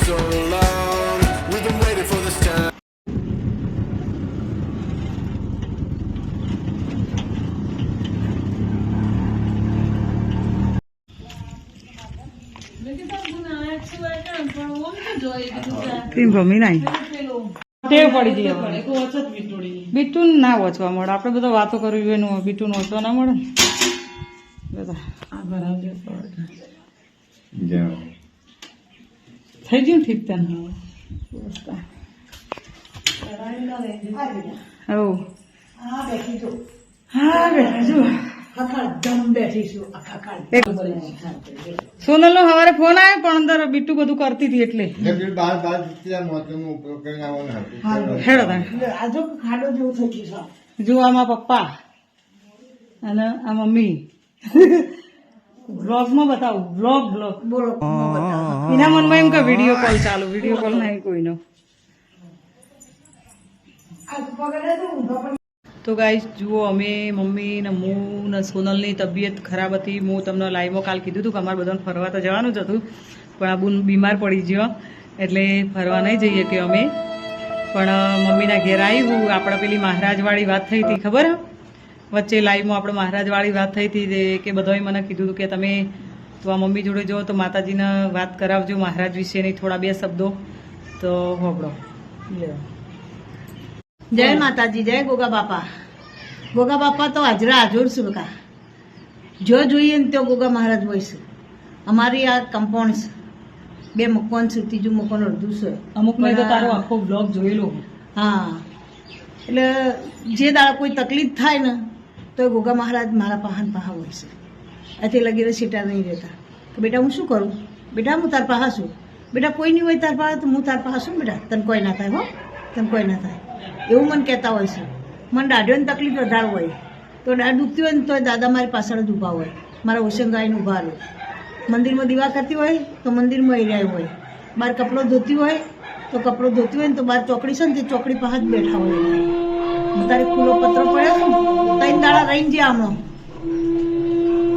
so long. We've been waiting for this time. ગમી નહીં ટેવ પડી જઈ બીટું ના ઓછવા મળે. આપડે બધા વાતો કરવી એનું બીટું ઓછવા ના મળે ને બધા થઈ ગયું ઠીક તને સોનલ નો સવારે ફોન આવ્યો પણ અંદર બીટું બધું કરતી હતી એટલે જો આમાં પપ્પા અને આ મમ્મી બ્લોગ માં બતાવું બ્લોગ બોલો એના મનમાં એમ કે વિડીયો કોલ ચાલુ વિડીયો કોલ નહીં કોઈનો. તો ગાઈસ જુઓ અમે મમ્મી ને હું ને સોનલની તબિયત ખરાબ હતી. હું તમને લાઈવમાં કાલ કીધું હતું કે અમારે બધાને ફરવા તો જવાનું જ હતું પણ આ બુન બીમાર પડી ગયો એટલે ફરવા નહીં જઈએ કે અમે. પણ મમ્મીના ઘેર આવ્યું આપણે પેલી મહારાજવાળી વાત થઈ હતી ખબર વચ્ચે લાઈવમાં આપણે મહારાજવાળી વાત થઈ હતી કે બધાએ મને કીધું હતું કે તમે તો આ મમ્મી જોડે જાઓ તો માતાજીને વાત કરાવજો મહારાજ વિશેની થોડા બે શબ્દો તો હોબળો. જય માતાજી, જય ગોગા બાપા. ગોગા બાપા તો હાજરા હાજર છું બકા. જો જોઈએ ને તો ગોગા મહારાજ હોય છે. અમારી આ કમ્પાઉન્ડ છે, 2 મકાન છે, ત્રીજું મકાન અડધું છે. અમુક મેં તો તારો આખો બ્લોગ જોયેલો. હા એટલે જે દાડા કોઈ તકલીફ થાય ને તો ગોગા મહારાજ મારા પાહન પાહા હોય છે. એથી લગીને સીટા નહીં રહેતા કે બેટા હું શું કરું, બેટા હું તાર પાહા છું, બેટા કોઈ નહીં હોય તાર પાહા તો હું તાર પાહા છું બેટા, તને કોઈ ના થાય હો, તને કોઈ ના થાય એવું મને કહેતા હોય છે. મને દાઢીઓની તકલીફ વધારે હોય તો દાઢ દુખતી હોય ને તો દાદા મારી પાછળ જ ઊભા હોય, મારા હોશંગાઈને ઊભા રહે. મંદિરમાં દીવા કરતી હોય તો મંદિરમાં એરિયા હોય, બહાર કપડો ધોતી હોય તો કપડો ધોતી હોય ને તો બહાર ચોકડી છે ને તે ચોકડી પાસે જ બેઠા હોય. તારે ખુલ્લો પત્ર પડ્યો છે 3 દાડા રહીને જે આમાં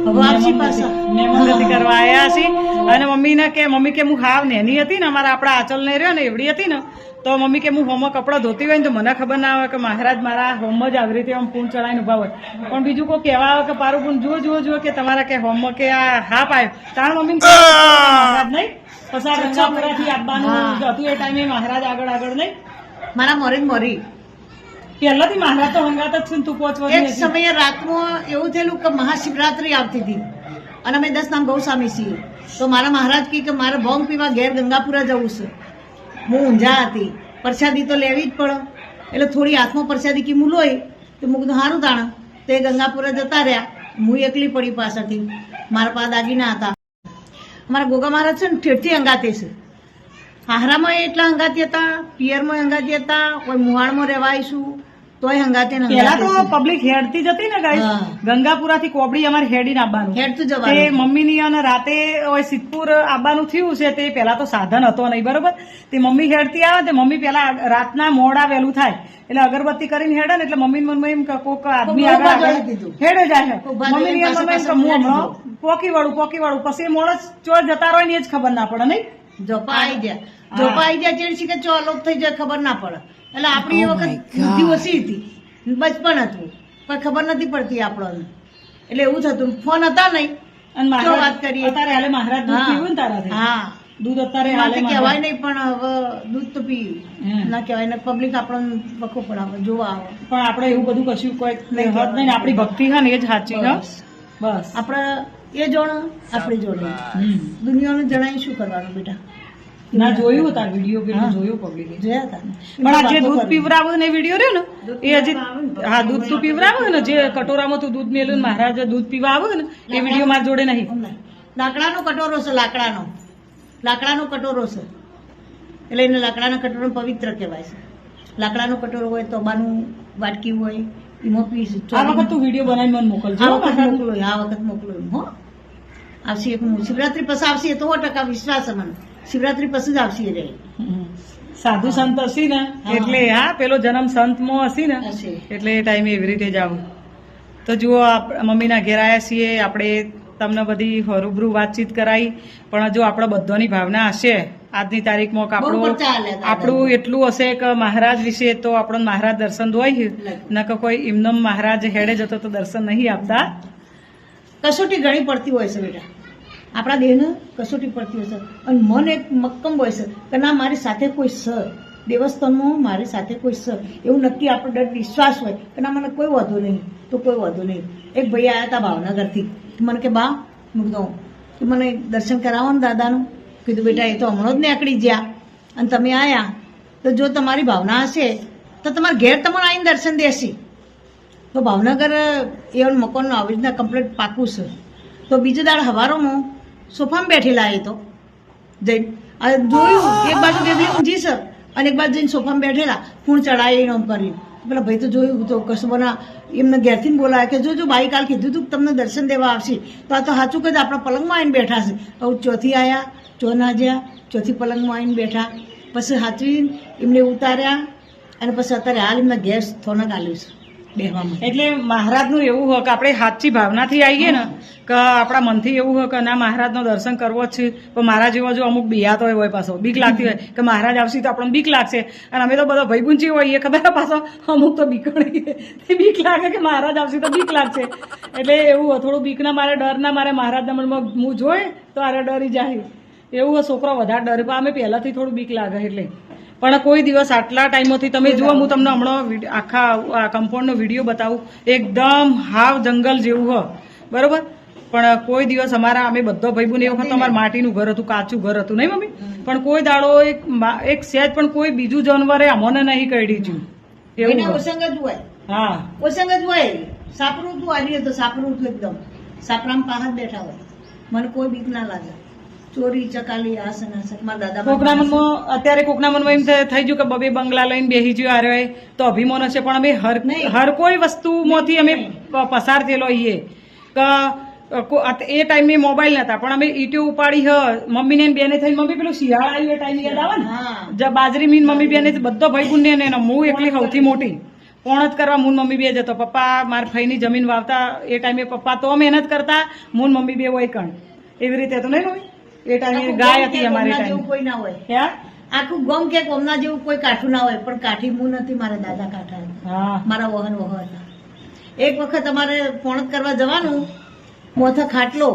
હવે આપસી પાછા મહેમાનગતિ કરવા આવ્યા છીએ. અને મમ્મીને કે મમ્મી કે હું હાવ નેની હતી ને અમારા આપણા આંચલ ને રહ્યો ને એવડી હતી ને તો મમ્મી કે હું હોમમાં કપડાં ધોતી હોય ને તો મને ખબર ના આવે કે મહારાજ મારા હોમમાં જ આવી રીતે આમ પૂન ચડાવીને ઉભા હોય. પણ બીજું કોઈ કહેવા આવે કે પારું પૂન જુઓ કે તમારા કે હોમમાં કે આ હાપ આવ્યો તાર મમ્મી મહારાજ નહીં પસાર રંગાપુરાથી આપવાનું હતું એ ટાઈમે મહારાજ આગળ નહીં મારા મરી પહેલાથી મહારાજ તો હંગાત જ છે ને તું પહોંચવા. એક સમયે રાતમાં એવું થયેલું કે મહાશિવરાત્રી આવતી હતી અને અમે 10 નામ ગૌસ્વામી છીએ તો મારા મહારાજ કે મારે ભોંગ પીવા ઘેર ગંગાપુરા જવું છે. હું ઊંઝા હતી, પ્રસાદી તો લેવી જ પડે એટલે થોડી હાથમાં પ્રસાદી કી મૂલોય તો મું કીધું સારું તાણ તે ગંગાપુરા જતા રહ્યા. હું એકલી પડી પાછળથી, મારા પાસે દાગીના હતા. અમારા ગોગા મહારાજ છે ને ઠેઠથી અંગાતે છે. હાહરામાં એટલા અંગાતી હતા, પિયરમાં અંગાતી હતા, કોઈ મુહાણમાં રહેવાઈશું તોય હંગાતે પેલા તો પબ્લિક હેડતી જતી ને ગાઈસ ગંગાપુરાથી કોબડી અમારે હેડીને આવવાનું હેડતું તે જવાનું. મમ્મીની અને રાતે સિદ્ધપુર આવવાનું થયું છે તે પેલા તો સાધન હતો નહીં બરોબર. તે મમ્મી હેડતી આવે તે મમ્મી પેલા રાતના મોડા વહેલું થાય એટલે અગરબત્તી કરીને હેડે ને એટલે મમ્મી મનમાં એમ કોક આદમી આગળ હેડે જાય મમ્મી હું હમણાં પોકી વાળું પછી મોડસ ચોર જતા રહે ને એ જ ખબર ના પડે નહીં. જોપા આવી ગયા ચેડસી કે ચો અલોપ થઈ જાય ખબર ના પડે. એટલે આપણી એ વખત બુદ્ધિ ઓછી હતી, બચપણ હતું, કોઈ ખબર નથી પડતી આપણને. એટલે એવું થતું ફોન હતા નહીં અને વાત કરીએ અત્યારે હાલે મહારાજ દૂધ પીવું ને તારાથી. હા દૂધ અત્યારે હાલે કહેવાય નહીં પણ હવે દૂધ તો પીવું ના કહેવાય ને પબ્લિક આપણને વખો પડાવે જોવા આવે પણ આપણે એવું બધું કશું કોઈ નહીં આપણી ભક્તિ છે ને એ જ સાચી છે. બસ આપણે એ જોડો આપણી જોડે દુનિયાનું જણાવી શું કરવાનું બેટા. ના જોયું તાર વિડીયો પેલું જોયું પબ્લિકે જોયા હતા પણ આ જે દૂધ પીવરાવો ને વિડીયો રહ્યો ને એ હજી હા દૂધ તું પીવરાવો ને જે કટોરામાં તું દૂધ મેલું મહારાજ દૂધ પીવા આવે ને એ વિડીયો મારી જોડે નહીં. લાકડાનો કટોરો છે, લાકડાનો કટોરો છે એટલે એને લાકડાના કટોરો પવિત્ર કહેવાય છે. લાકડાનો કટોરો હોય તો બાનું વાટકી હોય એમાં પીશું. આ વખત તું વિડીયો બનાવી મને મોકલજો. આ વખત મોકલો હો. આવશે એક શિવરાત્રી પછી આવશે એ તો 100% વિશ્વાસ છે મને. શિવરાત્રી પછી જ આવશે રે. સાધુ સંત હશી ને એટલે હા પેલો જન્મ સંતમાં હશી ને એટલે એ ટાઈમે એવી રીતે જ આવું. તો જુઓ મમ્મીના ઘેર આવ્યા છીએ આપણે તમને બધી રૂબરૂ વાતચીત કરાઈ. પણ જો આપણે બધાની ભાવના હશે આજની તારીખમાં કે બહુ આપણું પડતા હાલ્યા દાદા. આપણું એટલું હશે કે મહારાજ વિશે તો આપણને મહારાજ દર્શન દોય ન કે કોઈ એમનેમ મહારાજ હેડે જતો તો દર્શન નહીં આપતા. કસોટી ઘણી પડતી હોય છે બેટા, આપણા દેહને કસોટી પડતી હોય છે, અને મન એક મક્કમ હોય છે કે ના મારી સાથે કોઈ સર દેવસ્થાનમાં મારી સાથે કોઈ સર, એવું નક્કી આપણો ડર વિશ્વાસ હોય કે ના મને કોઈ વાંધો નહીં તો કોઈ વાંધો નહીં. એક ભાઈ આવ્યા હતા ભાવનગરથી, મને કે બા મૂકદો કે મને દર્શન કરાવો ને દાદાનું. કીધું બેટા એ તો હમણાં જ નીકળી ગયા અને તમે આવ્યા તો જો તમારી ભાવના હશે તો તમારા ઘેર તમને આવીને દર્શન દેશી. તો ભાવનગર એ મકાનનું આવી રીતના કમ્પ્લીટ પાકું છે. તો બીજે દાડ હવારોમાં સોફામાં બેઠેલા એ તો જઈને જોયું એક બાજુ બેબલી ઊંઘી છે અને એક બાજુ જઈને સોફામાં બેઠેલા ફૂણ ચડાવીને આમ કરી. પેલા ભાઈ તો જોયું તો કશું બના એમને ઘેરથી બોલાવે કે જો બાઈ કાલ કીધું તું તમને દર્શન દેવા આવશે તો આ તો સાચું કે આપણા પલંગમાં આવીને બેઠા છે. હવે ચોથી આવ્યા ચો ના જ્યાં ચોથી પલંગમાં આવીને બેઠા, પછી સાચવી એમને ઉતાર્યા અને પછી અત્યારે હાલ એમના ગેસ થોડાક આલ્યું છે બેહવામાં. એટલે મહારાજનું એવું હોય કે આપણે સાચી ભાવનાથી આવીએ ને કે આપણા મનથી એવું હોય કે ના મહારાજનું દર્શન કરવો જ છે. પણ મારા જેવો જો અમુક બિયાતો હોય પાછો બીક લાગતી હોય કે મહારાજ આવશે તો આપણને બીક લાગશે, અને અમે તો બધા ભાઈબુંચી હોઈએ ખબર પાછો અમુક તો બીકણી બીક લાગે કે મહારાજ આવશે તો બીક લાગશે. એટલે એવું હોય થોડું બીકના મારે ડરના મારે મહારાજના મનમાં હું જોઈ તો આરે ડરી જાય એવું હોય. છોકરો વધારે ડરે પણ અમે પહેલાંથી થોડું બીક લાગે એટલે. પણ કોઈ દિવસ આટલા ટાઈમોથી તમે જુઓ, હું તમને હમણાં આખા કમ્પાઉન્ડનો વિડીયો બતાવું, એકદમ હાવ જંગલ જેવું હોય બરોબર. પણ કોઈ દિવસ અમારા અમે બધો ભાઈબંધ એ વખત અમારે માટીનું ઘર હતું, કાચું ઘર હતું નહીં મમ્મી, પણ કોઈ દાડો એક સહેજ પણ કોઈ બીજું જાનવરે અમને નહીં કરડી જ્યું એવું એના હોય. ઓસંગ જ હોય, હા ઓસંગ જ હોય. સાપરું તું આવી હતું, સાપરું તું એકદમ સાપરામાં પાહા જ બેઠા હોય, મને કોઈ બીક ના લાગે. ચોરી ચકાલી આસન આસન મારા દાદા કોકના મનમાં અત્યારે કોકના મનમાં એમ થઈ ગયું કે બબે બંગલા લઈને બેસી ગયો આરે તો અભિમાન હશે, પણ અમે હર કોઈ વસ્તુમાંથી અમે પસાર થયેલો છીએ કે એ ટાઈમે મોબાઈલ નતા પણ અમે ઈટો ઉપાડી મમ્મીને ને બેને થઈને મમ્મી પેલું શિયાળા આવ્યું એ ટાઈમે યાદ આવે ને બાજરી મીન મમ્મી બેને બધો ભાઈ ગુંડે ને હું એકલી સૌથી મોટી પોણત કરવા મૂન મમ્મી બે જતો. પપ્પા મારા ભાઈની જમીન વાવતા એ ટાઈમે પપ્પા તો મહેનત કરતા, મૂન મમ્મી બે હોય કણ એવી રીતે હતું નહીં મમ્મી. એ ટાઈમે ગાય હતી અમારી ટાઈમે કોઈ ના હોય, ક્યાં આખું ગમ કે ગમના જેવું કોઈ કાઠું ના હોય, પણ કાઠી હું નથી, મારા દાદા કાઠા હતા, હા મારા વહન હતા. એક વખત અમારે પોણત કરવા જવાનું, મોથે ખાટલો,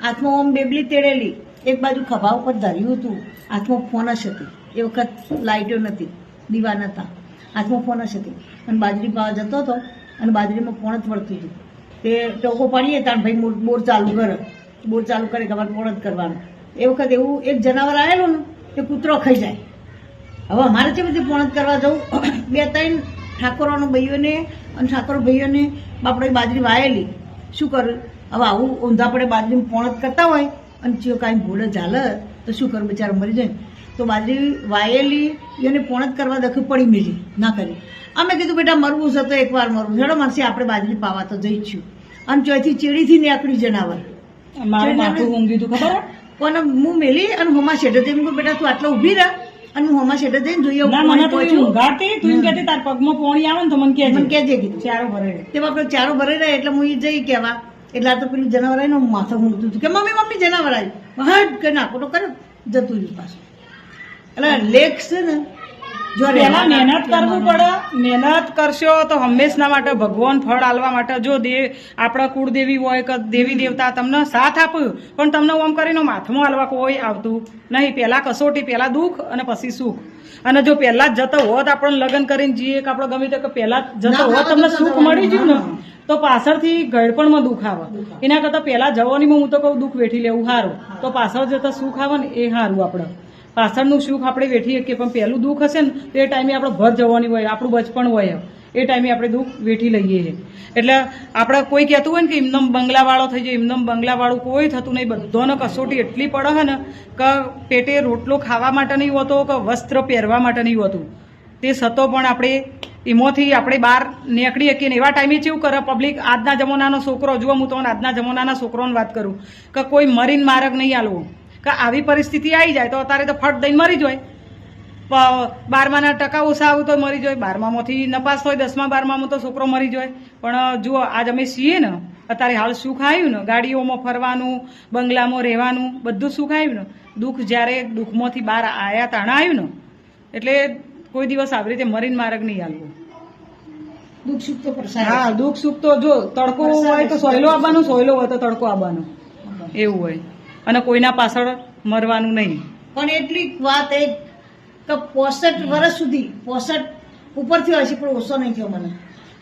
હાથમાં ઓમ બેબલી તેડેલી, એક બાજુ ખભા ઉપર ધર્યું હતું, હાથમાં ફોન જ હતી. એ વખત લાઇટો નથી, દીવા નતા, હાથમાં ફોન જ હતી અને બાજરી પાવા જતો હતો અને બાજરીમાં પોણત વળતું હતું. તે ટોકો પાડીએ તાર ભાઈ બોર ચાલુ કરે, બોર ચાલુ કરે કે અમારે પોણત કરવાનું. એ વખત એવું એક જનાવર આવેલું ને તે કૂતરો ખાઈ જાય. હવે અમારે છે બધી પોણત કરવા જવું, બે ત્રણ ઠાકોરોનો ભાઈઓને અને ઠાકોર ભાઈઓને આપણે બાજરી વાયેલી, શું કરું હવે આવું ઊંધા પડે બાજરીમાં પોણત કરતા હોય અને ચિયો કાંઈ ભૂલે ચાલે તો શું કરું, બિચારા મરી જાય. તો બાજરી વાયેલી એને પોણત કરવા દખી પડી મેલી ના કરી. અમે કીધું બેટા મરવું છે તો એકવાર મરવું હેડો મારસી આપણે બાજરી પાવા તો જઈ છું. અને ચોથી ચેડીથી નીકળી જનાવર મારું માથું ઊંઘી હતું ખબર પણ હું મેલી અને હોમા શેઠે જઈને કહું બેટા તું આટલો ઊભી રહે અને હું હોમા શેઠે જઈને જોઈએ ના મને તો ઊંઘાતી તું એમ કહેતી તાર પગમાં પોણી આવે ને તો મને મને કહેજે કહેજે કીધું ચારો ભરે તેમાં આપણે ચારો ભરાઈ રહ્યા એટલે હું એ જઈ કહેવા એટલે આ તો પેલું જનાવર આવીને માથા ઊંઘતું હતું કે મમ્મી મમ્મી જનાવર આવ્યું હટ કે નાખો તો કરે જતું રહ્યું પાછું. એટલે લેખ છે ને જો પહેલા મહેનત કરવું પડે, મહેનત કરશો તો હંમેશના માટે ભગવાન ફળ આલવા માટે જો આપણા કુળદેવી હોય કે દેવી દેવતા તમને સાથ આપ્યું પણ તમને ઓમ કરીને માથમાં હાલવા કોઈ આવતું નહીં. પહેલા કસોટી, પહેલા દુઃખ અને પછી સુખ. અને જો પહેલા જ જતો હોત આપણને લગ્ન કરીને જઈએ કે આપણે ગમે તે કે પહેલા જતો હોત તમને સુખ મળી ગયું ને તો પાછળથી ગળપણમાં દુઃખ આવે. એના કરતાં પહેલા જવાનીમાં હું તો કહું દુઃખ વેઠી લેવું સારું, તો પાછળ જતા સુખ આવે ને એ સારું. આપણે પાછળનું સુખ આપણે વેઠી શકીએ પણ પહેલું દુઃખ હશે ને તો એ ટાઈમે આપણે ભર જવાની હોય, આપણું બચપણ હોય, એ ટાઈમે આપણે દુઃખ વેઠી લઈએ છીએ. એટલે આપણે કોઈ કહેતું હોય ને કે એમનેમ બંગલાવાળો થઈ જાય, એમનેમ બંગલાવાળું કોઈ થતું નહીં. બધાને કસોટી એટલી પડે છે ને કે પેટે રોટલો ખાવા માટે નહીં હોતો કે વસ્ત્ર પહેરવા માટે નહીં હોતું. તે છતાં પણ આપણે એમાંથી આપણે બહાર નીકળી શકીએ ને એવા ટાઈમે કેવું કરે પબ્લિક. આજના જમાનાનો છોકરો જુઓ, હું તમને આજના જમાનાના છોકરોની વાત કરું કે કોઈ મરીને માર્ગ નહીં આલવો કે આવી પરિસ્થિતિ આવી જાય તો અત્યારે તો ફટ દઈને મરી જાય. 12માના ટકા ઓછા આવું તો મરી જાય, 12મામાંથી નપાસ હોય, 10મા 12મામાં તો છોકરો મરી જાય. પણ જુઓ આજ અમે છીએ ને અત્યારે હાલ સુખ આવ્યું ને, ગાડીઓમાં ફરવાનું, બંગલામાં રહેવાનું, બધું સુખ આવ્યું ને, દુઃખ જ્યારે દુઃખમાંથી બહાર આયા તાણા આવ્યું ને, એટલે કોઈ દિવસ આવી રીતે મરીને માર્ગ નહીં હાલવો. દુઃખ સુખ તો પ્રસાદ હા, દુઃખ સુખ તો જો તડકો હોય તો સોયલો આવવાનો, સોયલો હોય તો તડકો આવવાનો, એવું હોય. અને કોઈના પાછળ મરવાનું નહીં. પણ એટલી વાત એ કે 65 વર્ષ સુધી 65 ઉપરથી હોય છે પણ ઓછો નહીં થયો મને.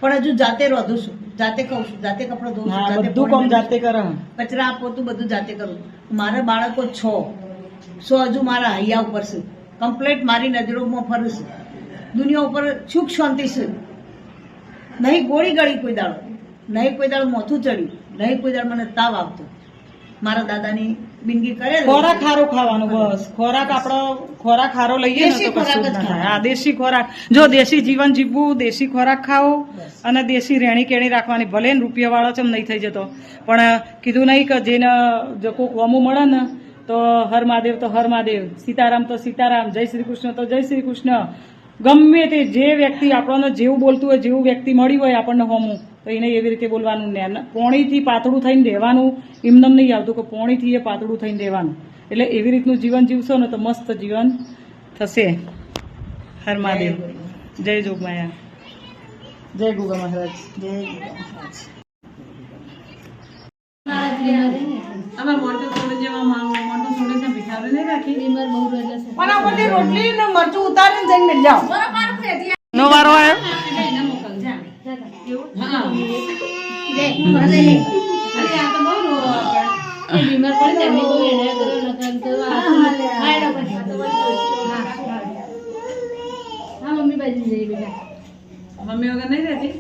પણ હજુ જાતે રોધું છું, જાતે ખાઉં છું, જાતે કપડાં ધોઉં છું, હા, જાતે બધું કામ જાતે કરે. કચરા પોતું બધું જાતે કરું. મારા બાળકો 6 હજુ મારા હૈયા ઉપર છે, કમ્પ્લેટ મારી નજરોમાં ફરું છું. દુનિયા ઉપર સુખ શાંતિ છે. નહીં ગોળી ગળી કોઈ દાડો, નહીં કોઈ દાડો મોથું ચડ્યું, નહીં કોઈ દાડો મને તાવ આવતો. મારા દાદાની બિંદગી કરે ખોરાક ખારો ખાવાનો, બસ ખોરાક આપણો ખોરાક ખારો લઈએ ને દેશી તો કશું ખોરાક જ જ ના થાય. ખાવાનો. હા, દેશી ખોરાક. જો દેશી જીવન જીવવું, દેશી ખોરાક ખાવો અને દેશી રહેણી કેણી રાખવાની. ભલે ને રૂપિયા વાળો ચમ નહીં થઈ જતો, પણ કીધું નહીં કે જેને જો કોઈક વમું મળે ને તો હર મહાદેવ તો હર મહાદેવ, સીતારામ તો સીતારામ, જય શ્રી કૃષ્ણ તો જય શ્રી કૃષ્ણ. ગમે તે જે વ્યક્તિ આપણને જેવું બોલતું હોય, જેવું વ્યક્તિ મળ્યું હોય આપણને હોમું, તો એને એવી રીતે બોલવાનું. ને પોણીથી પાતળું થઈને રહેવાનું, એમનેમ નહીં આવતું કે પોણીથી એ પાતળું થઈને રહેવાનું. એટલે એવી રીતનું જીવન જીવશો ને તો મસ્ત જીવન થશે. હર મહાદેવ, જય જોગમાયા, જય ગુગા મહારાજ. અમાર મોટો થોડો જેવા મોટો થોડો છે ભીખારે નહીં રાખી. પણ આ બધી રોટલી ને મરચું ઉતારીને જઈને મિલ જાઓ. નો વારો આવ્યો. મમ્મી વગર નહીં રહેતી.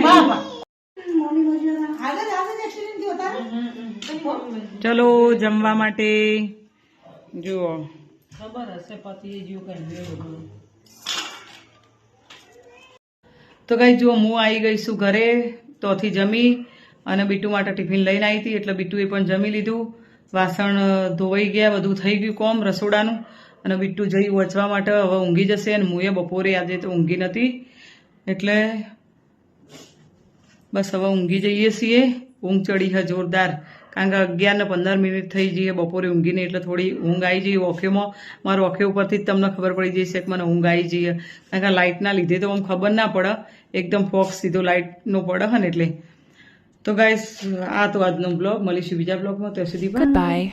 બાપા. આગળ એક્સિડન્ટ થયો તારે? ચલો જમવા માટે. જુઓ, ખબર હશે પતિ જેવું કઈ. તો કઈ જુઓ, હું આવી ગઈ છું ઘરે. તોથી જમી અને બીટુ માટે ટિફિન લઈને આવી હતી, એટલે બીટુએ પણ જમી લીધું. વાસણ ધોવાઈ ગયા, બધું થઈ ગયું કોમ રસોડાનું. અને બીટુ જઈ વચવા માટે હવે ઊંઘી જશે. અને હું બપોરે આજે તો ઊંઘી નથી, એટલે બસ હવે ઊંઘી જઈએ છીએ. ઊંઘ ચડી છે જોરદાર, કારણ કે 11 ને 15 મિનિટ થઈ જઈએ બપોરે ઊંઘીને, એટલે થોડી ઊંઘ આવી જઈએ ઓખેમાં. મારા ઓખે ઉપરથી જ તમને ખબર પડી જશે કે મને ઊંઘ આવી જઈએ, કારણ કે લાઇટના લીધે તો આમ ખબર ના પડે, એકદમ ફોક્સ સીધો લાઇટનો પડે ને એટલે. તો ગાઈસ, આ તો આજનો બ્લોગ. મળીશું બીજા બ્લોગમાં. ત્યાં સુધી બાય.